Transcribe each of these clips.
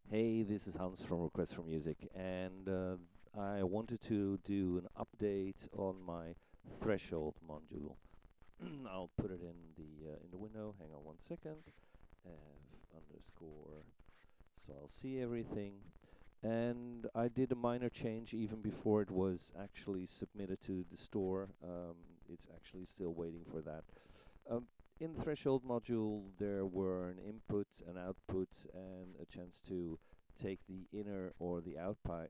Hey, this is Hans from Request for Music, and I wanted to do an update on my threshold module. I'll put it in the window. Hang on 1 second. Underscore. So I'll see everything. And I did a minor change even before it was actually submitted to the store. It's actually still waiting for that. Um, in the threshold module, there were an input, an output, and a chance to take the inner or the outside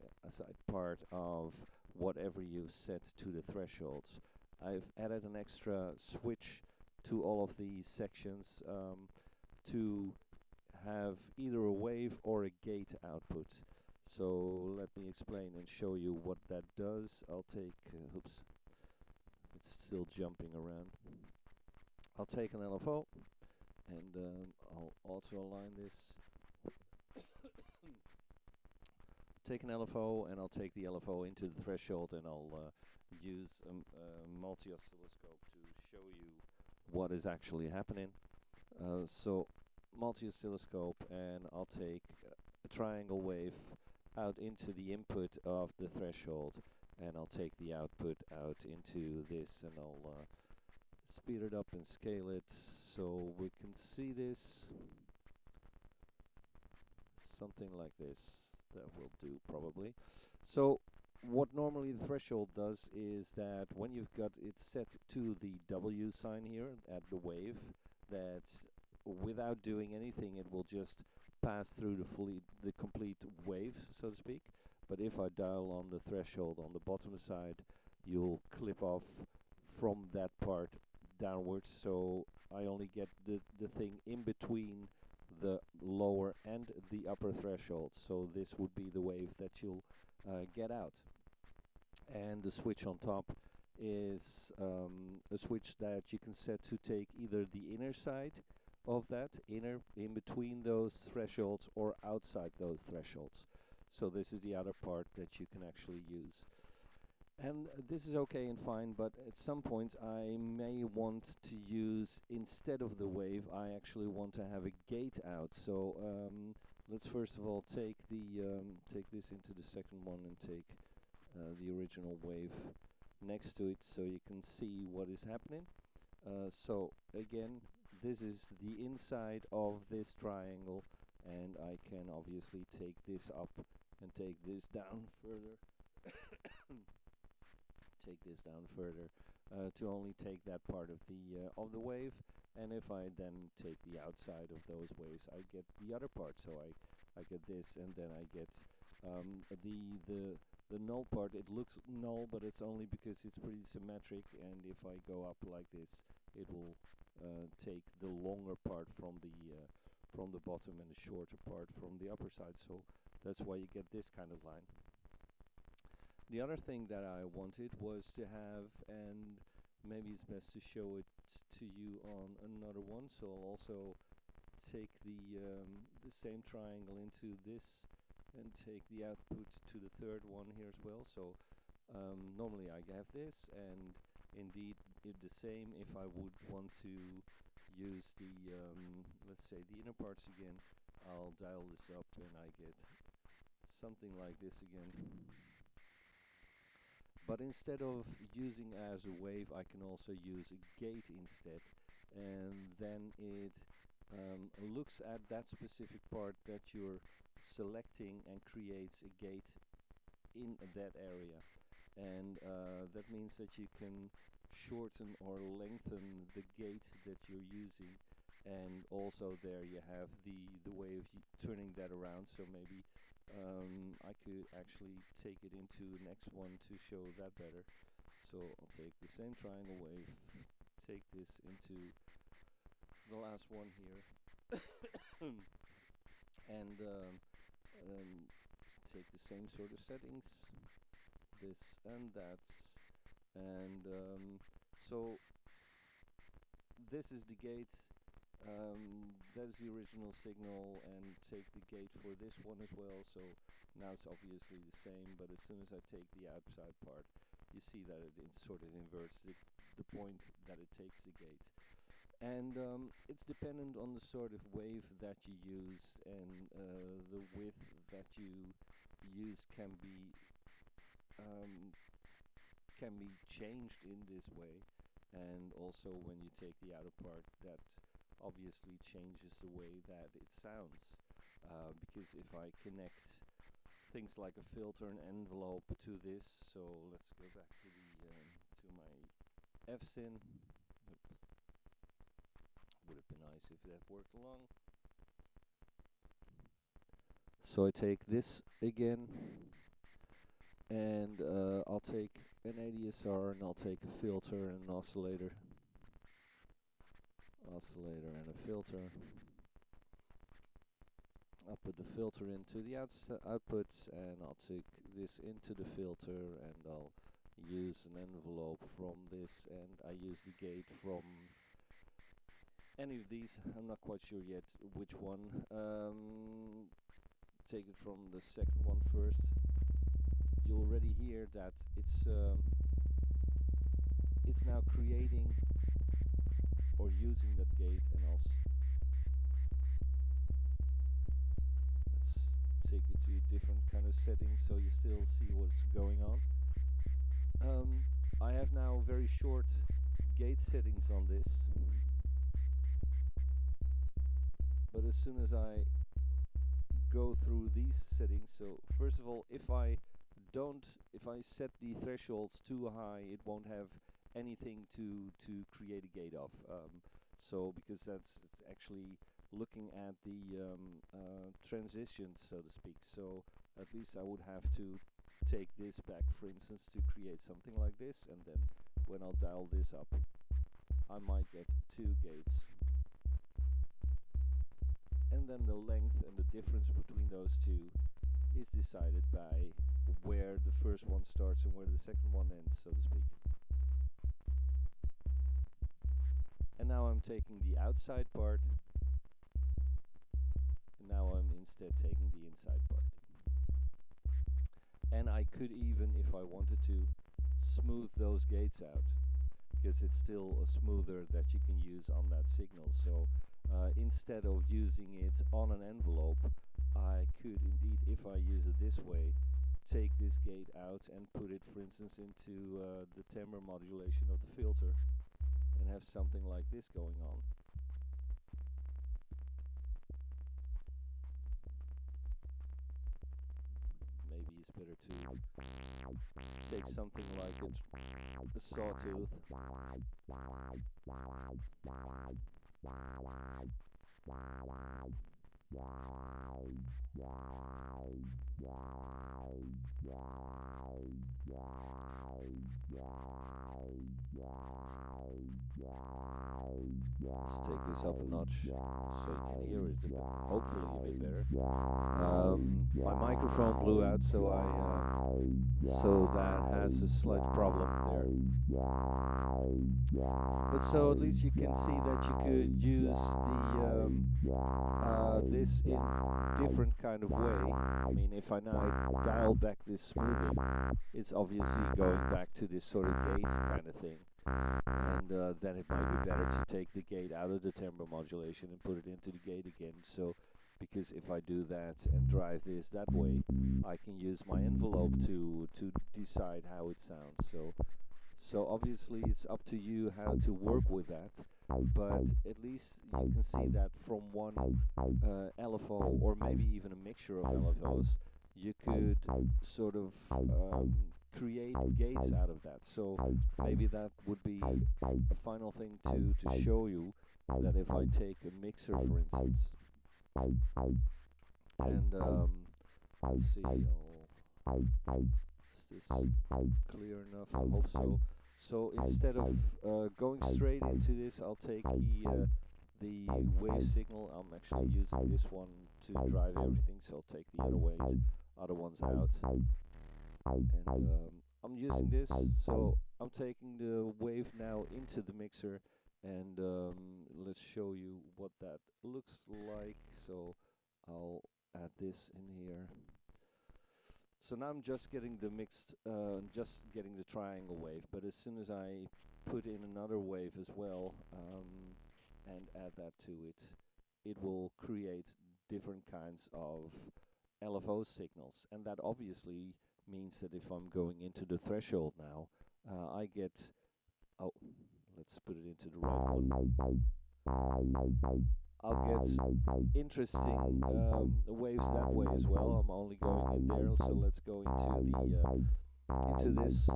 part of whatever you set to the thresholds. I've added an extra switch to all of these sections to have either a wave or a gate output. So let me explain and show you what that does. I'll take, oops, it's still jumping around. I'll take an LFO and I'll auto align this. Take an LFO and I'll take the LFO into the threshold and I'll use a multi-oscilloscope to show you what is actually happening. So multi-oscilloscope, and I'll take a triangle wave out into the input of the threshold, and I'll take the output out into this, and I'll speed it up and scale it so we can see this. Something like this, that will do probably. So what normally the threshold does is that when you've got it set to the W sign here at the wave, that without doing anything it will just pass through the complete wave, so to speak. But if I dial on the threshold on the bottom side, you'll clip off from that part downwards, so I only get the thing in between the lower and the upper threshold. So this would be the wave that you'll get out. And the switch on top is a switch that you can set to take either the inner side of that, inner in between those thresholds, or outside those thresholds. So this is the other part that you can actually use. And this is okay and fine, but at some point I may want to use, instead of the wave, I actually want to have a gate out. So let's first of all take this into the second one and take the original wave next to it so you can see what is happening. So again, this is the inside of this triangle, and I can obviously take this up and take this down further. Take this down further to only take that part of the wave, and if I then take the outside of those waves, I get the other part. So I get this, and then I get the null part. It looks null, but it's only because it's pretty symmetric, and if I go up like this, it will take the longer part from the bottom and the shorter part from the upper side. So that's why you get this kind of line. The other thing that I wanted was to have, and maybe it's best to show it to you on another one, so I'll also take the same triangle into this and take the output to the third one here as well. So normally I have this, and indeed if the same, if I would want to use the let's say the inner parts again, I'll dial this up and I get something like this again. But instead of using as a wave, I can also use a gate instead, and then it looks at that specific part that you're selecting and creates a gate in that area. And that means that you can shorten or lengthen the gate that you're using, and also there you have the way of turning that around. So maybe I could actually take it into the next one to show that better. So I'll take the same triangle wave, take this into the last one here, and take the same sort of settings, this and that, and so this is the gate. That's the original signal, and take the gate for this one as well. So now it's obviously the same, but as soon as I take the outside part, you see that it sort of inverts the point that it takes the gate. And it's dependent on the sort of wave that you use, and the width that you use um, can be changed in this way. And also when you take the outer part, that obviously changes the way that it sounds. Because if I connect things like a filter and envelope to this, so let's go back to the to my F-Syn. Would have been nice if that worked along. So I take this again, and I'll take an ADSR, and I'll take a filter and an oscillator, and a filter. I'll put the filter into the outputs, and I'll take this into the filter, and I'll use an envelope from this, and I use the gate from any of these. I'm not quite sure yet which one. Take it from the second one first. You already hear that it's now creating or using that gate, and let's take it to a different kind of setting so you still see what's going on. I have now very short gate settings on this, but as soon as I go through these settings, so first of all, if I set the thresholds too high, it won't have anything to create a gate of. So because it's actually looking at the transitions, so to speak. So at least I would have to take this back, for instance, to create something like this, and then when I'll dial this up, I might get 2 gates. And then the length and the difference between those two is decided by where the first one starts and where the second one ends, so to speak. And now I'm taking the outside part, and now I'm instead taking the inside part. And I could even, if I wanted to, smooth those gates out, because it's still a smoother that you can use on that signal. So instead of using it on an envelope, I could indeed, if I use it this way, take this gate out and put it, for instance, into the timbre modulation of the filter, and have something like this going on. Maybe it's better to take something like a sawtooth. Let's take this up a notch so you can hear it hopefully a bit better. My microphone blew out, so that has a slight problem there. But so at least you can see that you could use this in different kind of way. I mean, if I now dial back this smoothing, it's obviously going back to this sort of gates kind of thing. And then it might be better to take the gate out of the timbre modulation and put it into the gate again. So, because if I do that and drive this that way, I can use my envelope to decide how it sounds. So obviously it's up to you how to work with that, but at least you can see that from one LFO, or maybe even a mixture of LFOs, you could sort of create gates out of that. So maybe that would be a final thing to show you, that if I take a mixer, for instance, and let's see, is this clear enough? I hope so. So instead of going straight into this, I'll take the wave signal. I'm actually using this one to drive everything, so I'll take the other ones out. And I'm using this, so I'm taking the wave now into the mixer, and let's show you what that looks like. So I'll add this in here. So now I'm just getting the mixed, just getting the triangle wave, but as soon as I put in another wave as well, and add that to it, it will create different kinds of LFO signals. And that obviously means that if I'm going into the threshold now, I get, oh, let's put it into the right one. I'll get interesting waves that way as well. I'm only going in there, so let's go into this.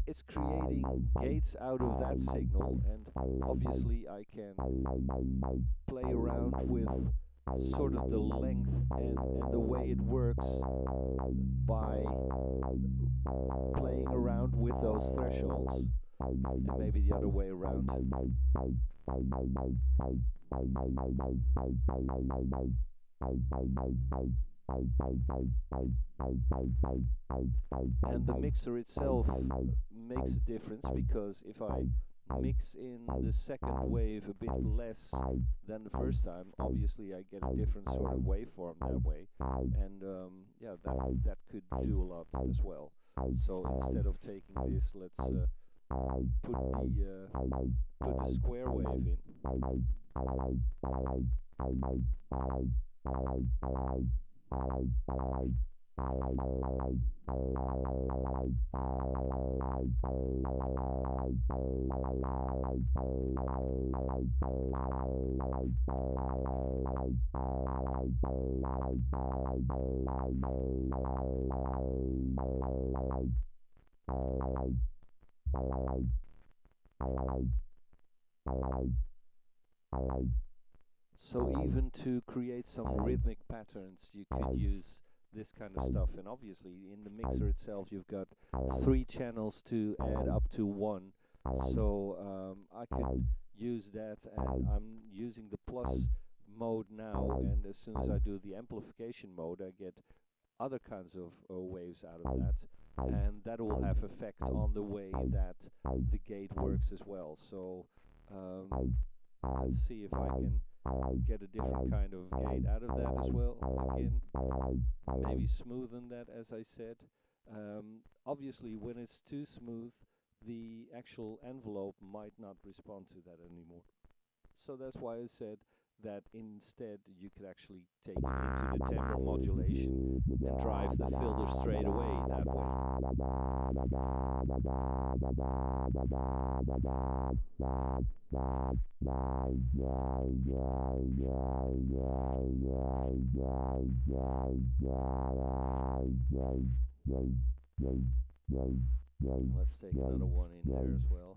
It's creating gates out of that signal, and obviously I can play around with sort of the length and the way it works by playing around with those thresholds, and maybe the other way around. And the mixer itself makes a difference, because if I mix in the second wave a bit less than the first time, obviously I get a different sort of waveform that way, and yeah, that could do a lot as well. So instead of taking this, let's put the square wave in. So even to create some rhythmic patterns, you could use this kind of stuff. And obviously in the mixer itself you've got 3 channels to add up to 1. So I could use that, and I'm using the plus mode now, and as soon as I do the amplification mode I get other kinds of waves out of that, and that will have effect on the way that the gate works as well. So let's see if I can get a different kind of gate out of that as well. Again, maybe smoothen that, as I said. Obviously when it's too smooth, the actual envelope might not respond to that anymore. So that's why I said that instead you could actually take it into the timbre modulation and drive the filter straight away that way. Let's take another one in there as well.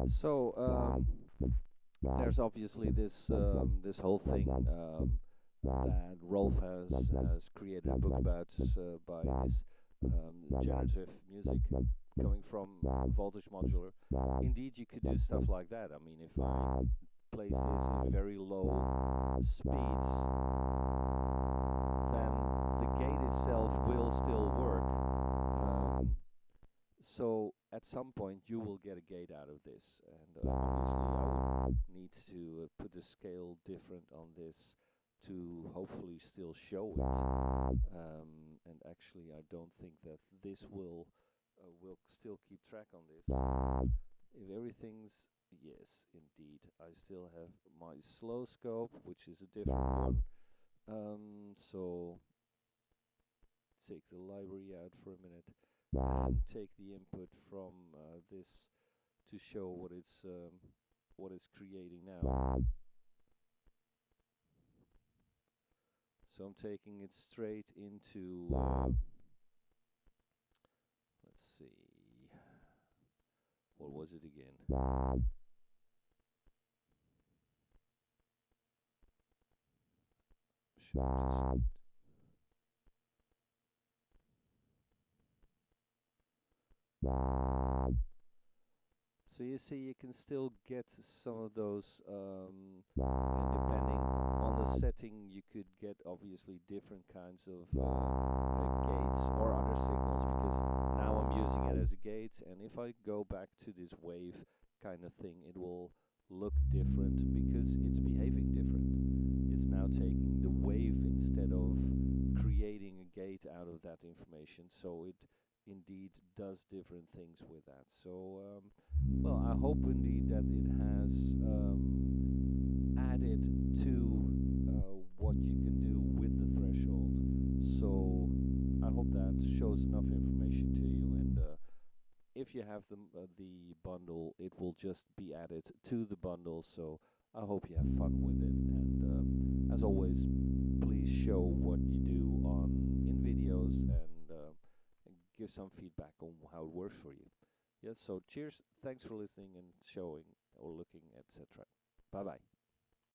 So there's obviously this this whole thing that Rolf has created a book about by this generative music coming from Voltage Modular. Indeed, you could do stuff like that. I mean, if I place this in very low speeds, then the gate itself will still work. So at some point you will get a gate out of this, and obviously I would need to put the scale different on this to hopefully still show it. And actually I don't think that this will still keep track on this. If everything's, yes, indeed, I still have my slow scope, which is a different one. So take the library out for a minute and take the input from this to show what it's creating now. So I'm taking it straight into let's see, what was it again? So you see, you can still get some of those, and depending on the setting, you could get obviously different kinds of gates or other signals, because now I'm using it as a gate, and if I go back to this wave kind of thing, it will look different because it's behaving different. It's now taking the wave instead of creating a gate out of that information, so it indeed does different things with that. So well, I hope indeed that it has added to what you can do with the threshold. So I hope that shows enough information to you, and if you have the bundle, it will just be added to the bundle. So I hope you have fun with it, and as always, please show what you do on in videos, and give some feedback on how it works for you. Yes, so cheers, thanks for listening and showing or looking, etc. Bye bye.